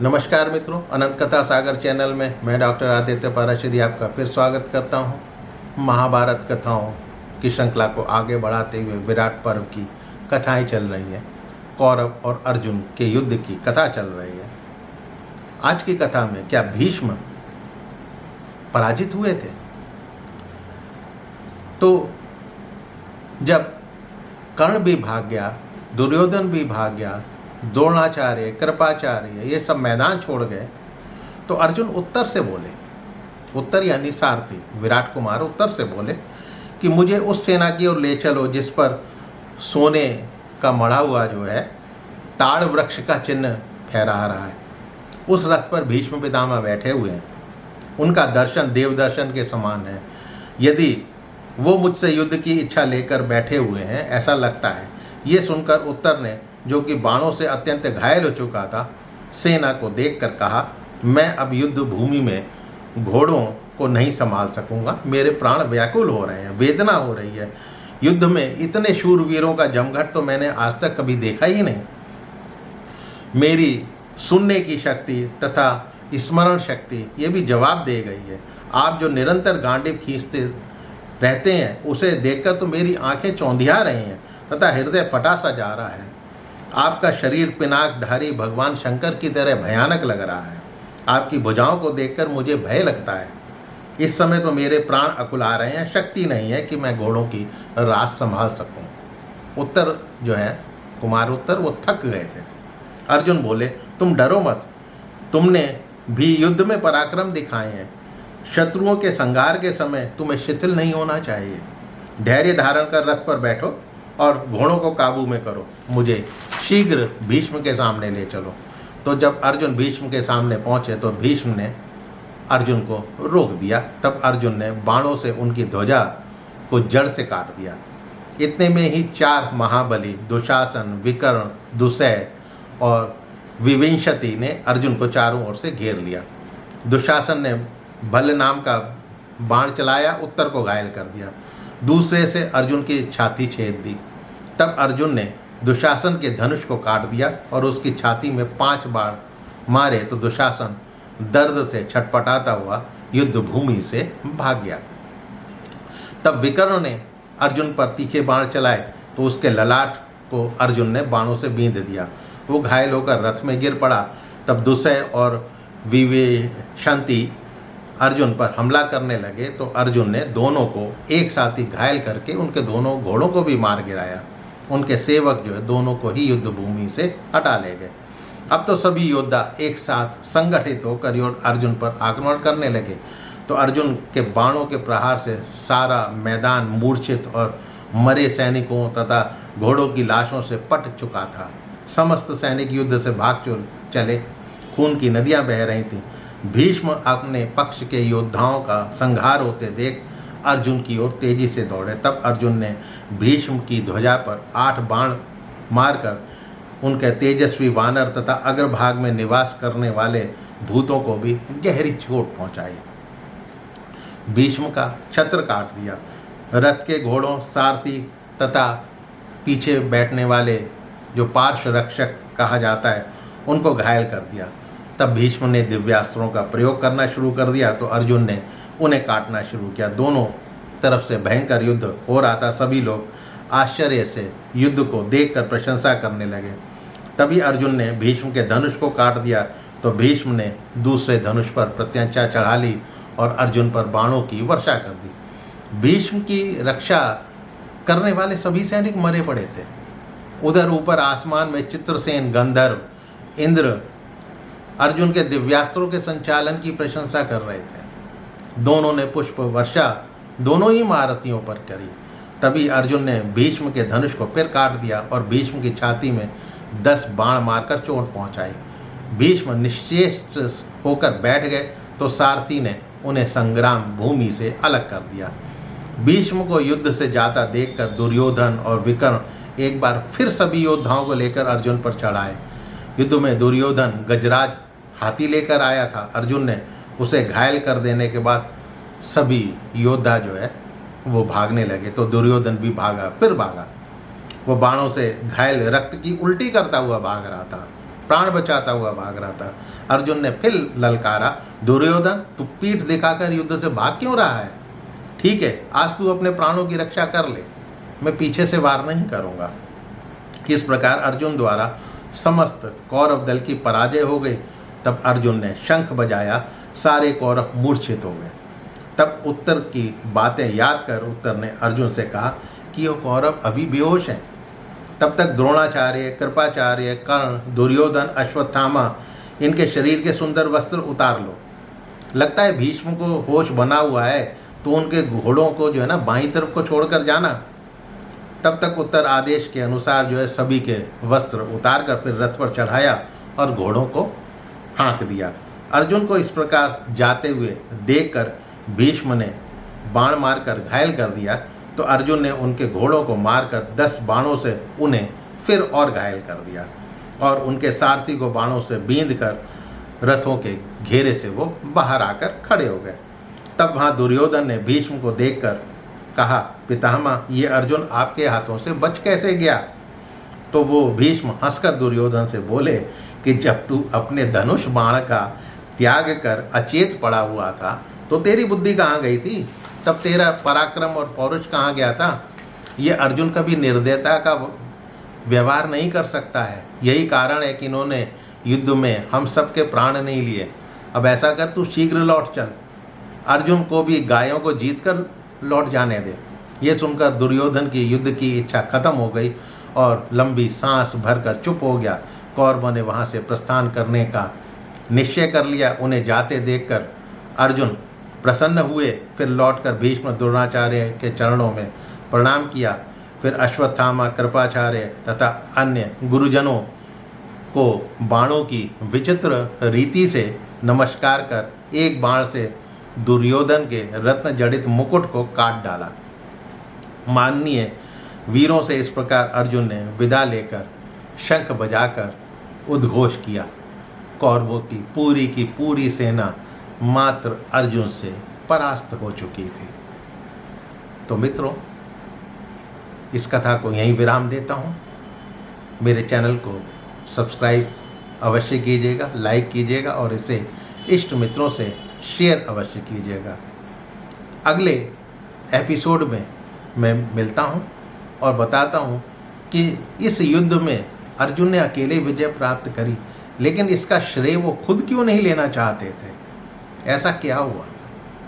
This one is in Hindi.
नमस्कार मित्रों, अनंत कथा सागर चैनल में मैं डॉक्टर आदित्य पाराशरी आपका फिर स्वागत करता हूं। महाभारत कथाओं की श्रृंखला को आगे बढ़ाते हुए विराट पर्व की कथाएं चल रही हैं। कौरव और अर्जुन के युद्ध की कथा चल रही है। आज की कथा में क्या भीष्म पराजित हुए थे? तो जब कर्ण भी भाग गया, दुर्योधन भी भाग गया, द्रोणाचार्य, कृपाचार्य ये सब मैदान छोड़ गए, तो अर्जुन उत्तर से बोले, उत्तर यानी सारथी विराट कुमार उत्तर से बोले कि मुझे उस सेना की ओर ले चलो जिस पर सोने का मढ़ा हुआ जो है ताड़ वृक्ष का चिन्ह फहरा रहा है। उस रथ पर भीष्म पितामह बैठे हुए हैं। उनका दर्शन देव दर्शन के समान है। यदि वो मुझसे युद्ध की इच्छा लेकर बैठे हुए हैं ऐसा लगता है। ये सुनकर उत्तर ने, जो कि बाणों से अत्यंत घायल हो चुका था, सेना को देखकर कहा, मैं अब युद्ध भूमि में घोड़ों को नहीं संभाल सकूंगा। मेरे प्राण व्याकुल हो रहे हैं, वेदना हो रही है। युद्ध में इतने शूरवीरों का जमघट तो मैंने आज तक कभी देखा ही नहीं। मेरी सुनने की शक्ति तथा स्मरण शक्ति ये भी जवाब दे गई है। आप जो निरंतर गांडीव खींचते रहते हैं उसे देखकर तो मेरी आंखें चौंधिया रही हैं तथा हृदय फटा सा जा रहा है। आपका शरीर पिनाकधारी भगवान शंकर की तरह भयानक लग रहा है। आपकी भुजाओं को देखकर मुझे भय लगता है। इस समय तो मेरे प्राण अकुला रहे हैं, शक्ति नहीं है कि मैं घोड़ों की रास संभाल सकूं। उत्तर जो है कुमार उत्तर वो थक गए थे। अर्जुन बोले, तुम डरो मत, तुमने भी युद्ध में पराक्रम दिखाए हैं। शत्रुओं के संहार के समय तुम्हें शिथिल नहीं होना चाहिए। धैर्य धारण कर रथ पर बैठो और घोड़ों को काबू में करो। मुझे शीघ्र भीष्म के सामने ले चलो। तो जब अर्जुन भीष्म के सामने पहुंचे तो भीष्म ने अर्जुन को रोक दिया। तब अर्जुन ने बाणों से उनकी ध्वजा को जड़ से काट दिया। इतने में ही 4 महाबली दुशासन, विकर्ण, दुसह और विविंशति ने अर्जुन को चारों ओर से घेर लिया। दुशासन ने भल नाम का बाण चलाया, उत्तर को घायल कर दिया। दूसरे से अर्जुन की छाती छेद दी। तब अर्जुन ने दुशासन के धनुष को काट दिया और उसकी छाती में 5 बाण मारे तो दुशासन दर्द से छटपटाता हुआ युद्ध भूमि से भाग गया। तब विकर्ण ने अर्जुन पर तीखे बाण चलाए तो उसके ललाट को अर्जुन ने बाणों से बींध दिया। वो घायल होकर रथ में गिर पड़ा। तब दुसह और विवेशंति अर्जुन पर हमला करने लगे तो अर्जुन ने दोनों को एक साथ ही घायल करके उनके दोनों घोड़ों को भी मार गिराया। उनके सेवक जो है दोनों को ही युद्ध भूमि से हटा ले गए। अब तो सभी योद्धा एक साथ संगठित होकर अर्जुन पर आक्रमण करने लगे। तो अर्जुन के बाणों के प्रहार से सारा मैदान मूर्छित और मरे सैनिकों तथा घोड़ों की लाशों से पट चुका था। समस्त सैनिक युद्ध से भाग चले। खून की नदियां बह रही थीं। भीष्म अपने पक्ष के योद्धाओं का संहार होते देख अर्जुन की ओर तेजी से दौड़े। तब अर्जुन ने भीष्म की ध्वजा पर 8 बाण मारकर उनके तेजस्वी वानर तथा अग्रभाग में निवास करने वाले भूतों को भी गहरी चोट पहुंचाई। भीष्म का छत्र काट दिया। रथ के घोड़ों, सारथी तथा पीछे बैठने वाले जो पार्श्व रक्षक कहा जाता है उनको घायल कर दिया। तब भीष्म ने दिव्यास्त्रों का प्रयोग करना शुरू कर दिया तो अर्जुन ने उन्हें काटना शुरू किया। दोनों तरफ से भयंकर युद्ध हो रहा था। सभी लोग आश्चर्य से युद्ध को देखकर प्रशंसा करने लगे। तभी अर्जुन ने भीष्म के धनुष को काट दिया तो भीष्म ने दूसरे धनुष पर प्रत्यंचा चढ़ा ली और अर्जुन पर बाणों की वर्षा कर दी। भीष्म की रक्षा करने वाले सभी सैनिक मरे पड़े थे। उधर ऊपर आसमान में चित्रसेन, गंधर्व, इंद्र अर्जुन के दिव्यास्त्रों के संचालन की प्रशंसा कर रहे थे। दोनों ने पुष्प वर्षा दोनों ही महारथियों पर करी। तभी अर्जुन ने भीष्म के धनुष को फिर काट दिया और भीष्म की छाती में 10 बाण मारकर चोट पहुंचाई। भीष्म निश्चेष होकर बैठ गए तो सारथी ने उन्हें संग्राम भूमि से अलग कर दिया। भीष्म को युद्ध से जाता देखकर दुर्योधन और विकर्ण एक बार फिर सभी योद्धाओं को लेकर अर्जुन पर चढ़ाए। युद्ध में दुर्योधन गजराज हाथी लेकर आया था। अर्जुन ने उसे घायल कर देने के बाद सभी योद्धा जो है वो भागने लगे तो दुर्योधन भी भागा, फिर भागा। वो बाणों से घायल रक्त की उल्टी करता हुआ भाग रहा था। प्राण बचाता हुआ भाग रहा था। अर्जुन ने फिर ललकारा, दुर्योधन तू पीठ दिखाकर युद्ध से भाग क्यों रहा है? ठीक है, आज तू अपने प्राणों की रक्षा कर ले, मैं पीछे से वार नहीं करूंगा। इस प्रकार अर्जुन द्वारा समस्त कौरव दल की पराजय हो गई। तब अर्जुन ने शंख बजाया, सारे कौरव मूर्छित हो गए। तब उत्तर की बातें याद कर उत्तर ने अर्जुन से कहा कि ये कौरव अभी बेहोश हैं। तब तक द्रोणाचार्य, कृपाचार्य, कर्ण, दुर्योधन, अश्वत्थामा इनके शरीर के सुंदर वस्त्र उतार लो। लगता है भीष्म को होश बना हुआ है, तो उनके घोड़ों को जो है ना बाईं तरफ को छोड़कर जाना। तब तक उत्तर आदेश के अनुसार जो है सभी के वस्त्र उतार कर फिर रथ पर चढ़ाया और घोड़ों को हाँक दिया। अर्जुन को इस प्रकार जाते हुए देखकर भीष्म ने बाण मारकर घायल कर दिया, तो अर्जुन ने उनके घोड़ों को मारकर 10 बाणों से उन्हें फिर और घायल कर दिया और उनके सारथी को बाणों से बींध कर रथों के घेरे से वो बाहर आकर खड़े हो गए। तब वहाँ दुर्योधन ने भीष्म को देखकर कहा, पितामह ये अर्जुन आपके हाथों से बच कैसे गया? तो वो भीष्म हंसकर दुर्योधन से बोले कि जब तू अपने धनुष बाण का त्याग कर अचेत पड़ा हुआ था तो तेरी बुद्धि कहाँ गई थी? तब तेरा पराक्रम और पौरुष कहाँ गया था? ये अर्जुन कभी निर्दयता का व्यवहार नहीं कर सकता है। यही कारण है कि इन्होंने युद्ध में हम सब के प्राण नहीं लिए। अब ऐसा कर, तू शीघ्र लौट चल, अर्जुन को भी गायों को जीत कर लौट जाने दे। ये सुनकर दुर्योधन की युद्ध की इच्छा खत्म हो गई और लंबी सांस भरकर चुप हो गया। कौरवों ने वहाँ से प्रस्थान करने का निश्चय कर लिया। उन्हें जाते देखकर अर्जुन प्रसन्न हुए। फिर लौटकर भीष्म, द्रोणाचार्य के चरणों में प्रणाम किया। फिर अश्वत्थामा, कृपाचार्य तथा अन्य गुरुजनों को बाणों की विचित्र रीति से नमस्कार कर एक बाण से दुर्योधन के रत्न जड़ित मुकुट को काट डाला। माननीय वीरों से इस प्रकार अर्जुन ने विदा लेकर शंख बजाकर उद्घोष किया। कौरवों की पूरी सेना मात्र अर्जुन से परास्त हो चुकी थी। तो मित्रों, इस कथा को यहीं विराम देता हूँ। मेरे चैनल को सब्सक्राइब अवश्य कीजिएगा, लाइक कीजिएगा और इसे इष्ट मित्रों से शेयर अवश्य कीजिएगा। अगले एपिसोड में मैं मिलता हूँ और बताता हूँ कि इस युद्ध में अर्जुन ने अकेले विजय प्राप्त करी, लेकिन इसका श्रेय वो खुद क्यों नहीं लेना चाहते थे? ऐसा क्या हुआ?